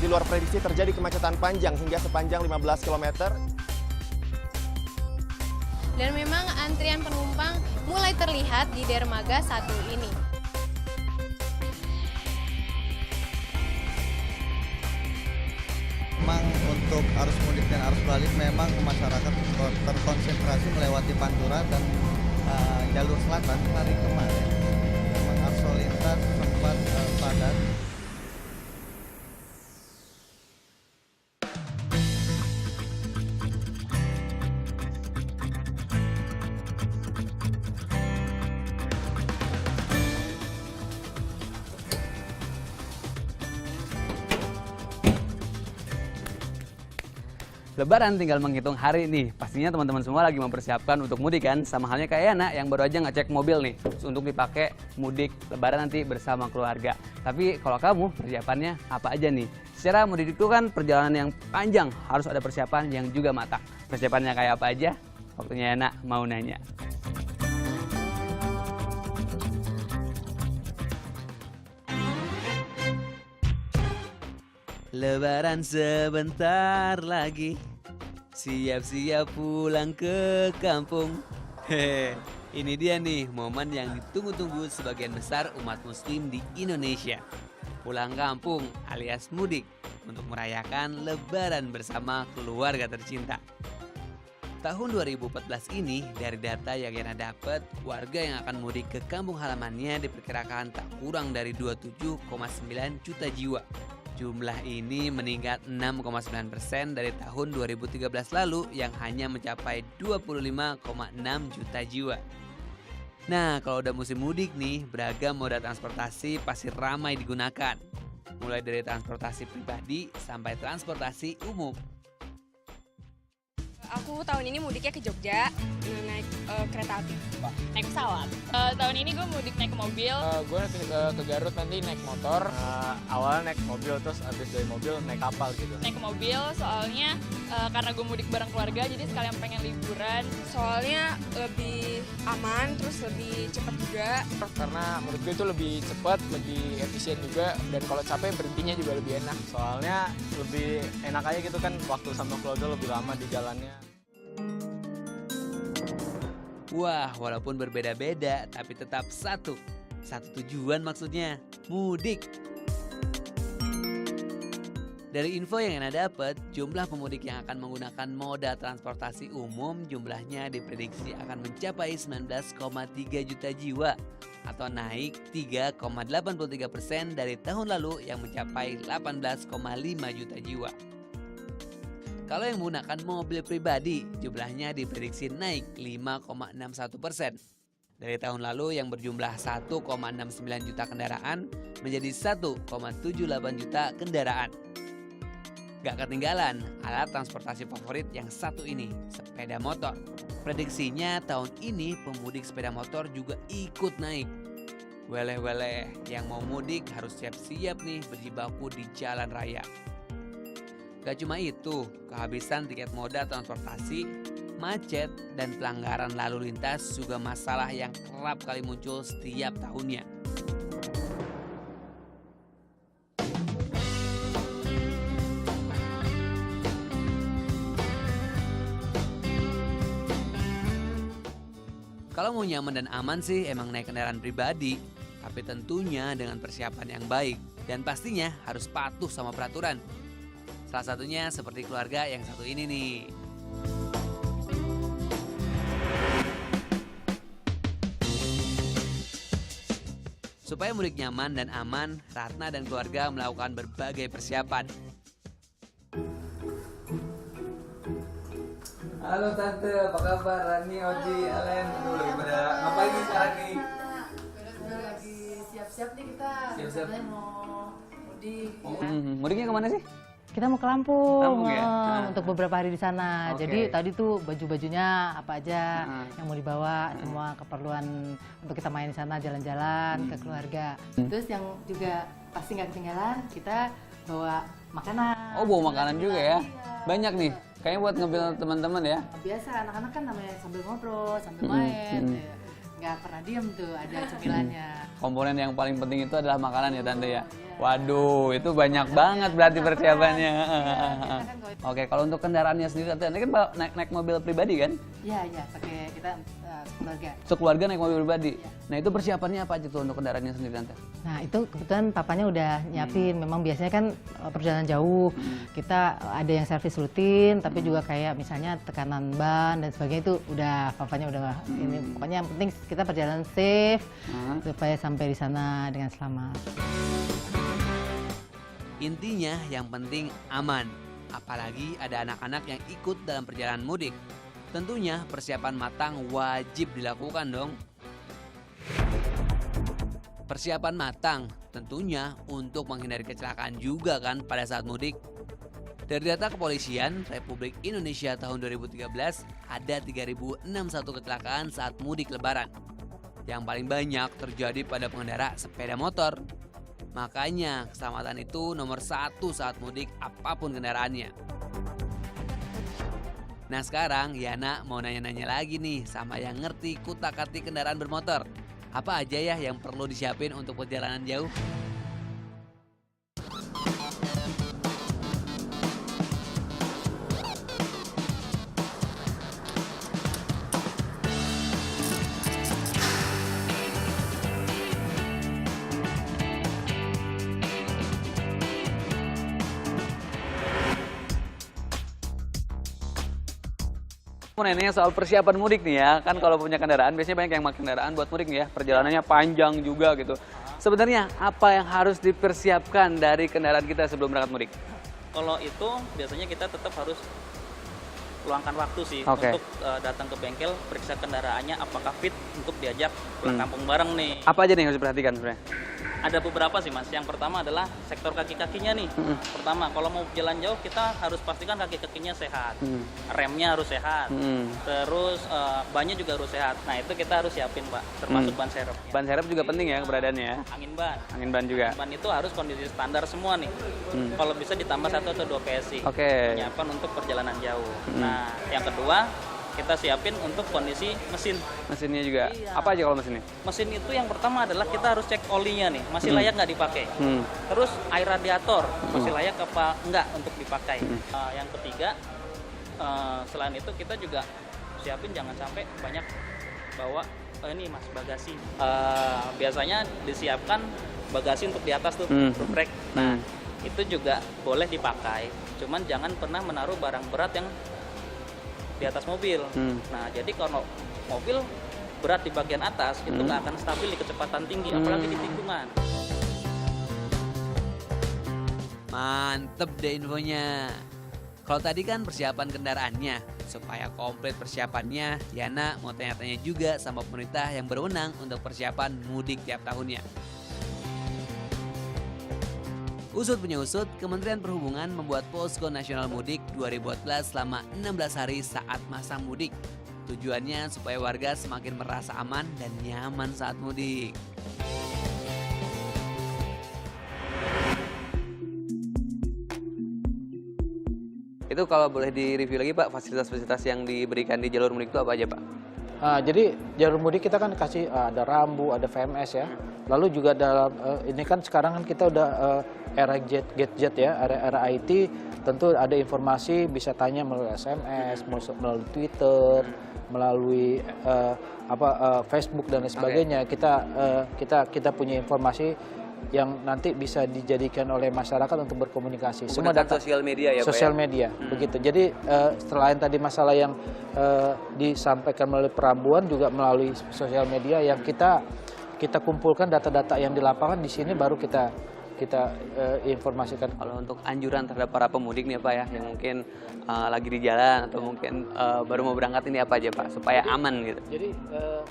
di luar prediksi terjadi kemacetan panjang hingga sepanjang 15 km. Dan memang antrian penumpang mulai terlihat di dermaga 1 ini. Memang untuk arus mudik dan arus balik memang masyarakat terkonsentrasi melewati Pantura dan jalur selatan hari kemarin. Memang arus lalu lintas sempat padat. Lebaran tinggal menghitung hari nih. Pastinya teman-teman semua lagi mempersiapkan untuk mudik kan. Sama halnya kayak Yana yang baru aja ngecek mobil nih untuk dipakai mudik Lebaran nanti bersama keluarga. Tapi kalau kamu persiapannya apa aja nih? Secara mudik itu kan perjalanan yang panjang, harus ada persiapan yang juga matang. Persiapannya kayak apa aja? Waktunya Yana mau nanya. Lebaran sebentar lagi, siap-siap pulang ke kampung. Hehe, ini dia nih momen yang ditunggu-tunggu sebagian besar umat muslim di Indonesia. Pulang kampung alias mudik untuk merayakan Lebaran bersama keluarga tercinta. Tahun 2014 ini, dari data yang Yana dapat, warga yang akan mudik ke kampung halamannya diperkirakan tak kurang dari 27,9 juta jiwa. Jumlah ini meningkat 6,9% dari tahun 2013 lalu yang hanya mencapai 25,6 juta jiwa. Nah, kalau udah musim mudik nih, beragam moda transportasi pasti ramai digunakan. Mulai dari transportasi pribadi sampai transportasi umum. Aku tahun ini mudiknya ke Jogja, naik kereta api. Naik pesawat. Tahun ini gue mudik naik mobil. Gue ke Garut nanti naik motor. Awalnya naik mobil, terus abis dari mobil naik kapal gitu. Naik mobil soalnya karena gue mudik bareng keluarga, jadi sekalian pengen liburan. Soalnya lebih aman, terus lebih cepat juga. Karena menurut gue itu lebih cepat, lebih efisien juga. Dan kalau capek berhentinya juga lebih enak. Soalnya lebih enak aja gitu kan, waktu sama keluarga lebih lama di jalannya. Wah, walaupun berbeda-beda, tapi tetap satu tujuan maksudnya, mudik. Dari info yang Yana dapat, jumlah pemudik yang akan menggunakan moda transportasi umum jumlahnya diprediksi akan mencapai 19,3 juta jiwa atau naik 3,83% dari tahun lalu yang mencapai 18,5 juta jiwa. Kalau yang menggunakan mobil pribadi, jumlahnya diprediksi naik 5,61%. Dari tahun lalu yang berjumlah 1,69 juta kendaraan menjadi 1,78 juta kendaraan. Gak ketinggalan alat transportasi favorit yang satu ini, sepeda motor. Prediksinya tahun ini pemudik sepeda motor juga ikut naik. Weleh-weleh, yang mau mudik harus siap-siap nih berjibaku di jalan raya. Gak cuma itu, kehabisan tiket moda transportasi, macet, dan pelanggaran lalu lintas juga masalah yang kerap kali muncul setiap tahunnya. Kalau mau nyaman dan aman sih emang naik kendaraan pribadi, tapi tentunya dengan persiapan yang baik dan pastinya harus patuh sama peraturan. Salah satunya seperti keluarga yang satu ini nih. Supaya mudik nyaman dan aman, Ratna dan keluarga melakukan berbagai persiapan. Halo Tante, apa kabar? Rani, Oji, Alen, lagi pada ngapain nih sekarang nih? Lagi siap-siap nih kita. Siap-siap. Katanya mau mudik. Mudiknya kemana sih? Kita mau ke Lampung, Lampung ya? untuk beberapa hari di sana. Oke. Jadi tadi tuh baju-bajunya apa aja yang mau dibawa, semua keperluan untuk kita main di sana, jalan-jalan ke keluarga. Terus yang juga pasti nggak ketinggalan, kita bawa makanan. Oh, bawa makanan juga ya? Iya. Banyak nih. Kayaknya buat ngambil teman-teman ya. Biasa anak-anak kan namanya sambil ngobrol, sambil main. Nggak pernah diem tuh, ada cemilannya. Komponen yang paling penting itu adalah makanan ya Tante ya. Iya. Waduh, itu banyak banget berarti persiapannya. Oke, kalau untuk kendaraannya sendiri, nanti kan naik mobil pribadi kan? Iya, pakai kita keluarga. Sekeluarga naik mobil pribadi. Nah, itu persiapannya apa aja tuh untuk kendaraannya sendiri, Tante? Nah, itu kebetulan papanya udah nyiapin. Memang biasanya kan perjalanan jauh, kita ada yang servis rutin, tapi juga kayak misalnya tekanan ban dan sebagainya itu udah papanya udah ini. Pokoknya yang penting kita perjalanan safe supaya sampai di sana dengan selamat. Intinya yang penting aman. Apalagi ada anak-anak yang ikut dalam perjalanan mudik. Tentunya persiapan matang wajib dilakukan dong. Persiapan matang tentunya untuk menghindari kecelakaan juga kan pada saat mudik. Dari data Kepolisian Republik Indonesia tahun 2013 ada 3.061 kecelakaan saat mudik lebaran. Yang paling banyak terjadi pada pengendara sepeda motor. Makanya keselamatan itu nomor 1 saat mudik apapun kendaraannya. Nah sekarang Yana mau nanya-nanya lagi nih sama yang ngerti kutak-katik kendaraan bermotor. Apa aja ya yang perlu disiapin untuk perjalanan jauh? Mau nanya soal persiapan mudik nih ya, kan kalau punya kendaraan biasanya banyak yang pakai kendaraan buat mudik nih ya, perjalanannya panjang juga gitu. Sebenarnya apa yang harus dipersiapkan dari kendaraan kita sebelum berangkat mudik? Kalau itu biasanya kita tetap harus luangkan waktu sih Oke. untuk datang ke bengkel, periksa kendaraannya apakah fit untuk diajak pulang kampung bareng nih. Apa aja nih yang harus diperhatikan sebenarnya? Ada beberapa sih Mas. Yang pertama adalah sektor kaki-kakinya nih. Pertama, kalau mau jalan jauh kita harus pastikan kaki-kakinya sehat. Remnya harus sehat. Terus bannya juga harus sehat. Nah, itu kita harus siapin, Pak. Termasuk ban serepnya. Ban serep juga penting ya keberadaannya ya. Angin ban. Angin ban juga. Ban itu harus kondisi standar semua nih. Kalau bisa ditambah 1 atau 2 PSI. Oke. Penyiapan untuk perjalanan jauh. Nah, yang kedua kita siapin untuk kondisi mesin. Mesinnya juga. Apa aja kalau mesinnya? Mesin itu yang pertama adalah kita harus cek olinya nih, masih layak nggak dipakai. Terus air radiator masih layak apa enggak untuk dipakai. Yang ketiga, selain itu kita juga siapin jangan sampai banyak bawa ini Mas bagasi. Biasanya disiapkan bagasi untuk di atas tuh, roof rack. Nah, itu juga boleh dipakai. Cuman jangan pernah menaruh barang berat yang di atas mobil. Nah, jadi kalau mobil berat di bagian atas itu nggak akan stabil di kecepatan tinggi, apalagi di tikungan. Mantep deh infonya. Kalau tadi kan persiapan kendaraannya, supaya komplit persiapannya, Yana mau tanya-tanya juga sama pemerintah yang berwenang untuk persiapan mudik tiap tahunnya. Usut punya usut, Kementerian Perhubungan membuat Posko Nasional Mudik 2014 selama 16 hari saat masa mudik. Tujuannya supaya warga semakin merasa aman dan nyaman saat mudik. Itu kalau boleh direview lagi Pak, fasilitas-fasilitas yang diberikan di jalur mudik itu apa aja Pak? Jadi jalur mudik kita kan kasih ada rambu, ada VMS ya. Lalu juga dalam ini kan sekarang kan kita udah era gadget ya, era IT, tentu ada informasi bisa tanya melalui SMS, melalui Twitter, melalui Facebook dan lain sebagainya. Kita punya informasi yang nanti bisa dijadikan oleh masyarakat untuk berkomunikasi. Semua data sosial media ya Pak? Sosial media, begitu. Jadi selain tadi masalah yang disampaikan melalui perambuan, juga melalui sosial media yang kita kumpulkan data-data yang di lapangan, di sini baru kita informasikan. Kalau untuk anjuran terhadap para pemudik nih Pak ya, yang mungkin lagi di jalan atau mungkin baru mau berangkat ini apa aja Pak, supaya aman gitu? Jadi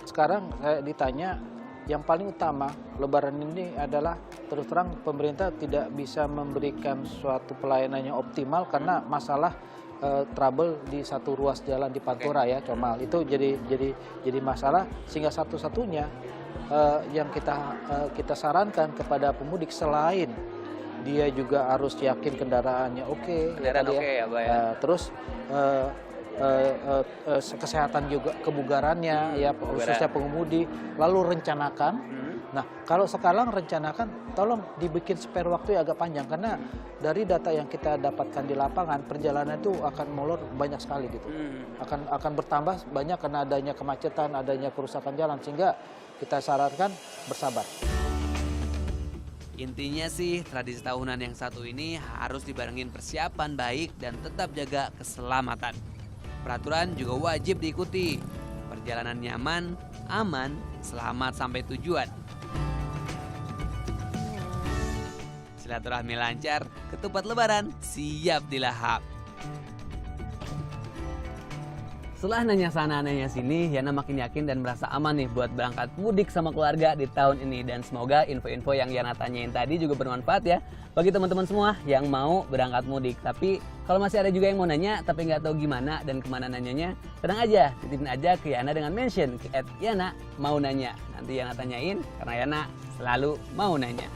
sekarang saya ditanya, yang paling utama Lebaran ini adalah terus terang pemerintah tidak bisa memberikan suatu pelayanan yang optimal karena masalah trouble di satu ruas jalan di Pantura ya, Comal. Itu jadi masalah, sehingga satu-satunya yang kita sarankan kepada pemudik, selain dia juga harus yakin kendaraannya oke, ya Pak ya. Terus kesehatan juga, kebugarannya ya, khususnya pengemudi, lalu rencanakan Nah, kalau sekarang rencanakan tolong dibikin spare waktu yang agak panjang karena dari data yang kita dapatkan di lapangan perjalanan itu akan molor banyak sekali gitu. Akan bertambah banyak karena adanya kemacetan, adanya kerusakan jalan sehingga kita sarankan bersabar. Intinya sih tradisi tahunan yang satu ini harus dibarengin persiapan baik dan tetap jaga keselamatan. Peraturan juga wajib diikuti. Perjalanan nyaman, aman, selamat sampai tujuan. Silaturahmi lancar, ketupat lebaran siap dilahap. Setelah nanya sana nanya sini, Yana makin yakin dan merasa aman nih buat berangkat mudik sama keluarga di tahun ini. Dan semoga info-info yang Yana tanyain tadi juga bermanfaat ya bagi teman-teman semua yang mau berangkat mudik. Tapi kalau masih ada juga yang mau nanya tapi nggak tahu gimana dan kemana nanyanya, tenang aja, titipin aja ke Yana dengan mention ke @Yana mau nanya. Nanti Yana tanyain karena Yana selalu mau nanya.